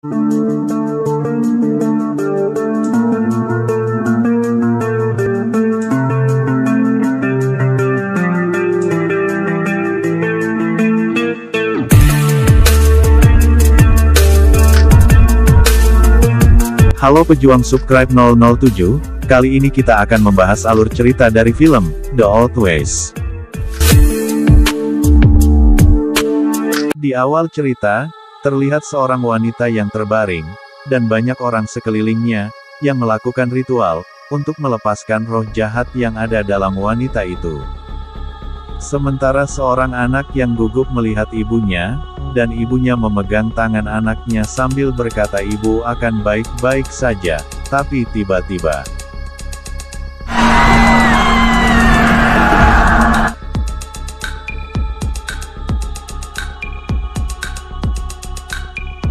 Halo pejuang subscribe 007, kali ini kita akan membahas alur cerita dari film The Old Ways. Di awal cerita, terlihat seorang wanita yang terbaring, dan banyak orang sekelilingnya, yang melakukan ritual, untuk melepaskan roh jahat yang ada dalam wanita itu. Sementara seorang anak yang gugup melihat ibunya, dan ibunya memegang tangan anaknya sambil berkata ibu akan baik-baik saja, tapi tiba-tiba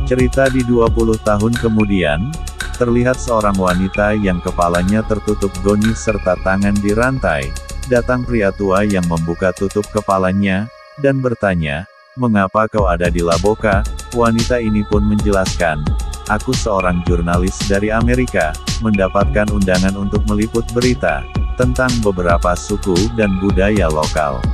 cerita di 20 tahun kemudian, terlihat seorang wanita yang kepalanya tertutup goni serta tangan dirantai, datang pria tua yang membuka tutup kepalanya, dan bertanya, "Mengapa kau ada di Laboka?" Wanita ini pun menjelaskan, "Aku seorang jurnalis dari Amerika, mendapatkan undangan untuk meliput berita tentang beberapa suku dan budaya lokal.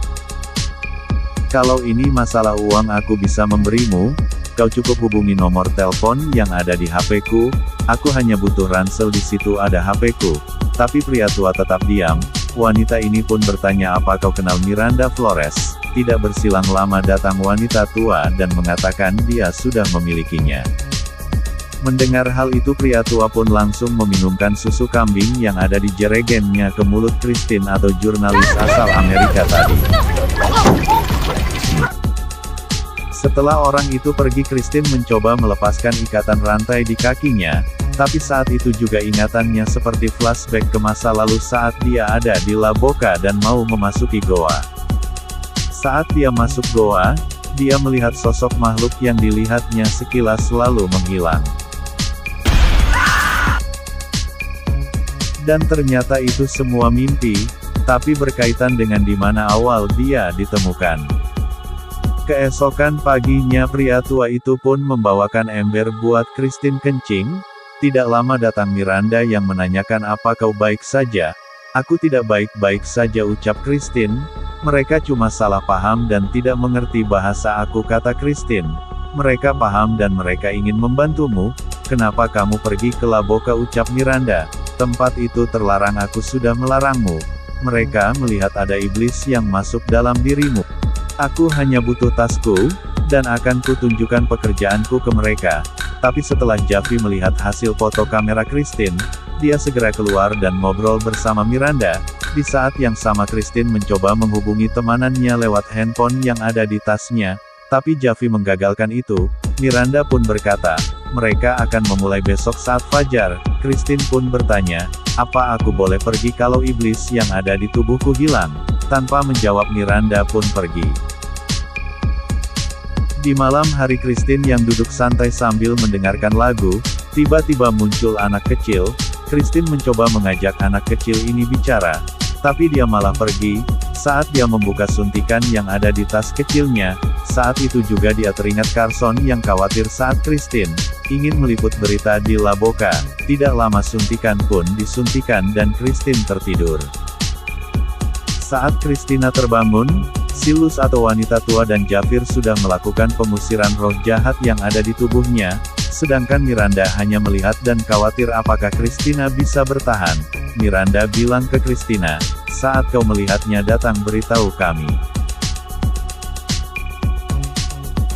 Kalau ini masalah uang aku bisa memberimu, kau cukup hubungi nomor telepon yang ada di HP-ku, aku hanya butuh ransel di situ ada HP-ku." Tapi pria tua tetap diam. Wanita ini pun bertanya apa kau kenal Miranda Flores? Tidak berselang lama datang wanita tua dan mengatakan dia sudah memilikinya. Mendengar hal itu pria tua pun langsung meminumkan susu kambing yang ada di jerigennya ke mulut Christine atau jurnalis asal Amerika tadi. Setelah orang itu pergi Christine mencoba melepaskan ikatan rantai di kakinya, tapi saat itu juga ingatannya seperti flashback ke masa lalu saat dia ada di Laboka dan mau memasuki goa. Saat dia masuk goa, dia melihat sosok makhluk yang dilihatnya sekilas lalu menghilang. Dan ternyata itu semua mimpi, tapi berkaitan dengan di mana awal dia ditemukan. Keesokan paginya pria tua itu pun membawakan ember buat Christine kencing. Tidak lama datang Miranda yang menanyakan apa kau baik saja? Aku tidak baik-baik saja ucap Christine. Mereka cuma salah paham dan tidak mengerti bahasa aku kata Christine. Mereka paham dan mereka ingin membantumu. Kenapa kamu pergi ke Laboka ucap Miranda? Tempat itu terlarang aku sudah melarangmu. Mereka melihat ada iblis yang masuk dalam dirimu. Aku hanya butuh tasku, dan akan kutunjukkan pekerjaanku ke mereka. Tapi setelah Jeffrey melihat hasil foto kamera Christine, dia segera keluar dan ngobrol bersama Miranda. Di saat yang sama Christine mencoba menghubungi temanannya lewat handphone yang ada di tasnya, tapi Jeffrey menggagalkan itu. Miranda pun berkata, mereka akan memulai besok saat fajar. Christine pun bertanya, apa aku boleh pergi kalau iblis yang ada di tubuhku hilang? Tanpa menjawab Miranda pun pergi. Di malam hari Christine yang duduk santai sambil mendengarkan lagu, tiba-tiba muncul anak kecil. Christine mencoba mengajak anak kecil ini bicara, tapi dia malah pergi. Saat dia membuka suntikan yang ada di tas kecilnya, saat itu juga dia teringat Carson yang khawatir saat Christine ingin meliput berita di Laboka. Tidak lama suntikan pun disuntikan dan Christine tertidur. Saat Christina terbangun, Silus atau wanita tua dan Jafir sudah melakukan pengusiran roh jahat yang ada di tubuhnya, sedangkan Miranda hanya melihat dan khawatir apakah Christina bisa bertahan. Miranda bilang ke Christina, saat kau melihatnya datang beritahu kami.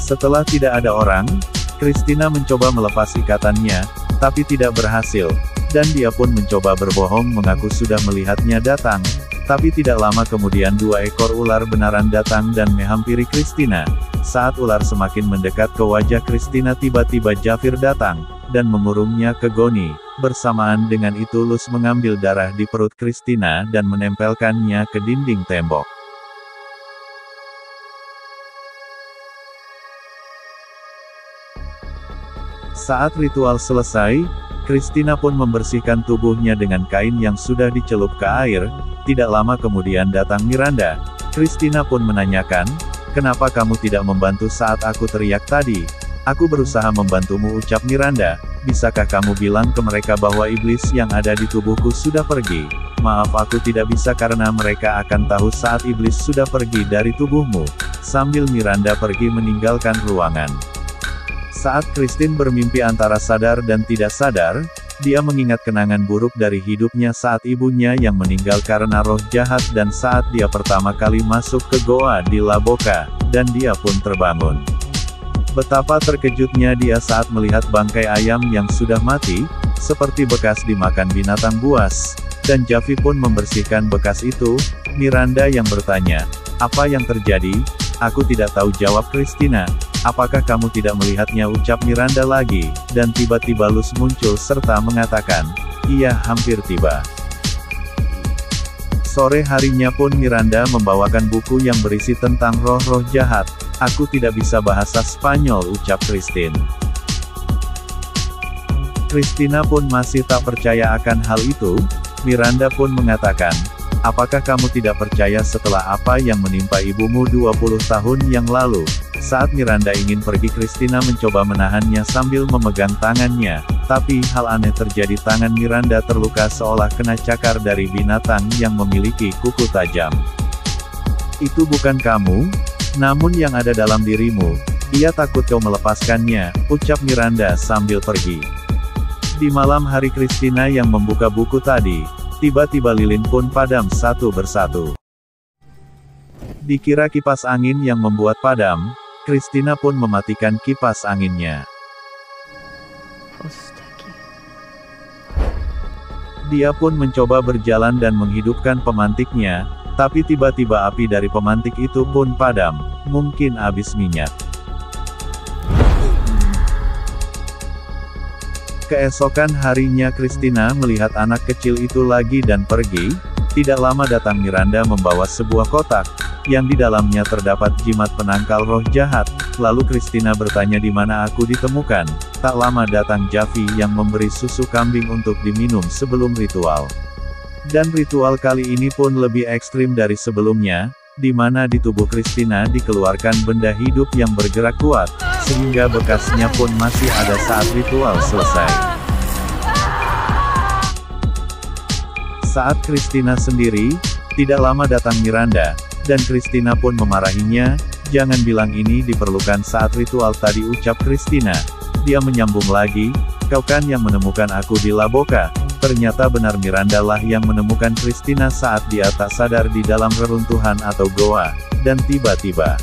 Setelah tidak ada orang, Christina mencoba melepas ikatannya, tapi tidak berhasil, dan dia pun mencoba berbohong mengaku sudah melihatnya datang. Tapi tidak lama kemudian 2 ekor ular benaran datang dan menghampiri Christina. Saat ular semakin mendekat ke wajah Christina tiba-tiba Jafir datang, dan mengurungnya ke goni. Bersamaan dengan itu Luz mengambil darah di perut Christina dan menempelkannya ke dinding tembok. Saat ritual selesai, Christina pun membersihkan tubuhnya dengan kain yang sudah dicelup ke air. Tidak lama kemudian datang Miranda. Christina pun menanyakan, kenapa kamu tidak membantu saat aku teriak tadi? Aku berusaha membantumu, ucap Miranda. Bisakah kamu bilang ke mereka bahwa iblis yang ada di tubuhku sudah pergi? Maaf, aku tidak bisa karena mereka akan tahu saat iblis sudah pergi dari tubuhmu. Sambil Miranda pergi meninggalkan ruangan. Saat Christine bermimpi antara sadar dan tidak sadar, dia mengingat kenangan buruk dari hidupnya saat ibunya yang meninggal karena roh jahat dan saat dia pertama kali masuk ke goa di Laboka, dan dia pun terbangun. Betapa terkejutnya dia saat melihat bangkai ayam yang sudah mati, seperti bekas dimakan binatang buas, dan Javi pun membersihkan bekas itu. Miranda yang bertanya, "Apa yang terjadi?" "Aku tidak tahu," jawab Christina. "Apakah kamu tidak melihatnya?" ucap Miranda lagi, dan tiba-tiba Luz muncul serta mengatakan, "Iya, hampir tiba." Sore harinya pun Miranda membawakan buku yang berisi tentang roh-roh jahat. "Aku tidak bisa bahasa Spanyol," ucap Christine. Christina pun masih tak percaya akan hal itu. Miranda pun mengatakan, "Apakah kamu tidak percaya setelah apa yang menimpa ibumu 20 tahun yang lalu?" Saat Miranda ingin pergi, Christina mencoba menahannya sambil memegang tangannya. Tapi, hal aneh terjadi, tangan Miranda terluka seolah kena cakar dari binatang yang memiliki kuku tajam. "Itu bukan kamu, namun yang ada dalam dirimu. Ia takut kau melepaskannya," ucap Miranda sambil pergi. Di malam hari Christina yang membuka buku tadi, tiba-tiba lilin pun padam satu persatu. Dikira kipas angin yang membuat padam, Christina pun mematikan kipas anginnya. Dia pun mencoba berjalan dan menghidupkan pemantiknya, tapi tiba-tiba api dari pemantik itu pun padam, mungkin habis minyak. Keesokan harinya Christina melihat anak kecil itu lagi dan pergi. Tidak lama datang Miranda membawa sebuah kotak, yang di dalamnya terdapat jimat penangkal roh jahat. Lalu Christina bertanya di mana aku ditemukan. Tak lama datang Javi yang memberi susu kambing untuk diminum sebelum ritual. Dan ritual kali ini pun lebih ekstrim dari sebelumnya, di mana di tubuh Christina dikeluarkan benda hidup yang bergerak kuat, sehingga bekasnya pun masih ada saat ritual selesai. Saat Christina sendiri, tidak lama datang Miranda, dan Christina pun memarahinya. "Jangan bilang ini diperlukan saat ritual tadi," ucap Christina. Dia menyambung lagi, "Kau kan yang menemukan aku di Laboka." Ternyata benar, Miranda lah yang menemukan Christina saat dia tak sadar di dalam reruntuhan atau goa, dan tiba-tiba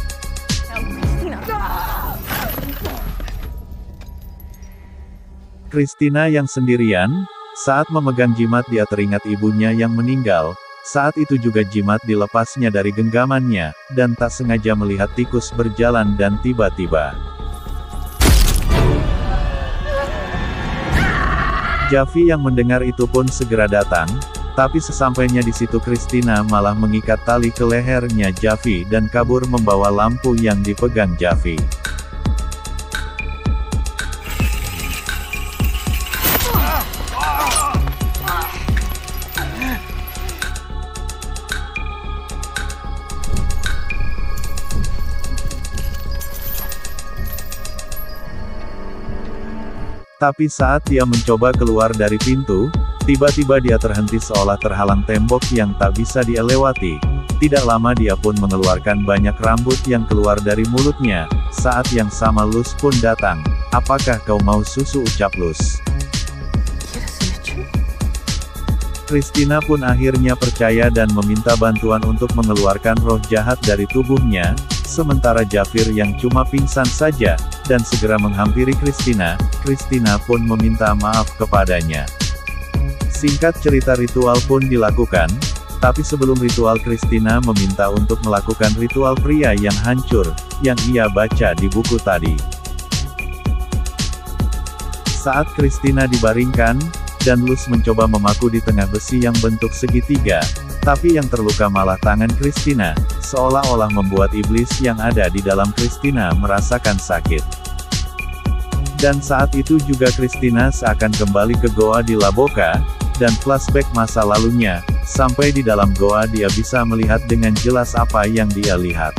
Christina yang sendirian. Saat memegang jimat dia teringat ibunya yang meninggal. Saat itu juga jimat dilepasnya dari genggamannya, dan tak sengaja melihat tikus berjalan dan tiba-tiba Javi yang mendengar itu pun segera datang, tapi sesampainya di situ Christina malah mengikat tali ke lehernya Javi dan kabur membawa lampu yang dipegang Javi. Tapi saat dia mencoba keluar dari pintu, tiba-tiba dia terhenti seolah terhalang tembok yang tak bisa dia lewati. Tidak lama dia pun mengeluarkan banyak rambut yang keluar dari mulutnya. Saat yang sama Luz pun datang. "Apakah kau mau susu?" ucap Luz. Christina pun akhirnya percaya dan meminta bantuan untuk mengeluarkan roh jahat dari tubuhnya, sementara Jafir yang cuma pingsan saja, dan segera menghampiri Christina. Christina pun meminta maaf kepadanya. Singkat cerita, ritual pun dilakukan, tapi sebelum ritual Christina meminta untuk melakukan ritual pria yang hancur, yang ia baca di buku tadi. Saat Christina dibaringkan, dan Luz mencoba memaku di tengah besi yang bentuk segitiga, tapi yang terluka malah tangan Christina, seolah-olah membuat iblis yang ada di dalam Christina merasakan sakit. Dan saat itu juga Christina seakan kembali ke goa di Laboka, dan flashback masa lalunya, sampai di dalam goa dia bisa melihat dengan jelas apa yang dia lihat.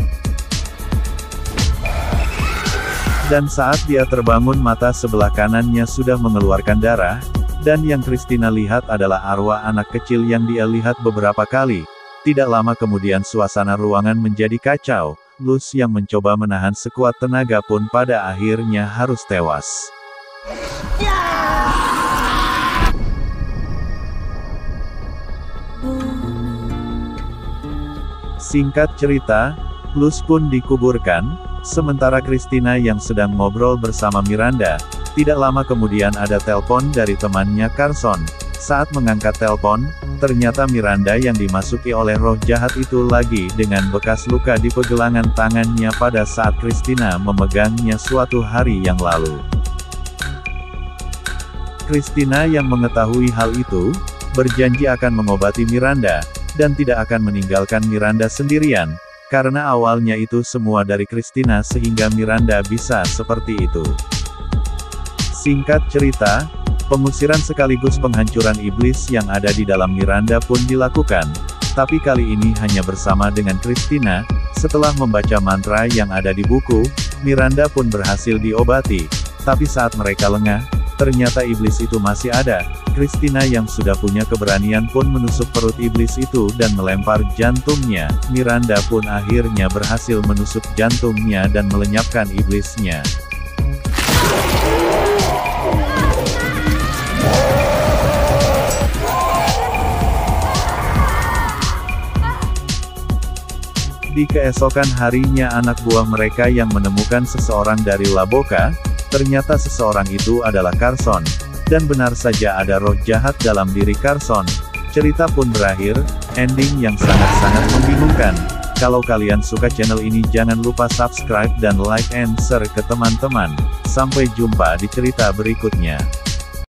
Dan saat dia terbangun mata sebelah kanannya sudah mengeluarkan darah, dan yang Christina lihat adalah arwah anak kecil yang dia lihat beberapa kali. Tidak lama kemudian suasana ruangan menjadi kacau, Luz yang mencoba menahan sekuat tenaga pun pada akhirnya harus tewas. Singkat cerita, Luz pun dikuburkan, sementara Christina yang sedang ngobrol bersama Miranda. Tidak lama kemudian ada telepon dari temannya Carson. Saat mengangkat telepon, ternyata Miranda yang dimasuki oleh roh jahat itu lagi dengan bekas luka di pergelangan tangannya pada saat Christina memegangnya suatu hari yang lalu. Christina yang mengetahui hal itu, berjanji akan mengobati Miranda, dan tidak akan meninggalkan Miranda sendirian, karena awalnya itu semua dari Christina sehingga Miranda bisa seperti itu. Singkat cerita, pengusiran sekaligus penghancuran iblis yang ada di dalam Miranda pun dilakukan, tapi kali ini hanya bersama dengan Christina. Setelah membaca mantra yang ada di buku, Miranda pun berhasil diobati, tapi saat mereka lengah, ternyata iblis itu masih ada. Christina yang sudah punya keberanian pun menusuk perut iblis itu dan melempar jantungnya. Miranda pun akhirnya berhasil menusuk jantungnya dan melenyapkan iblisnya. Di keesokan harinya anak buah mereka yang menemukan seseorang dari Laboka, ternyata seseorang itu adalah Carson. Dan benar saja ada roh jahat dalam diri Carson. Cerita pun berakhir, ending yang sangat-sangat membingungkan. Kalau kalian suka channel ini jangan lupa subscribe dan like and share ke teman-teman. Sampai jumpa di cerita berikutnya.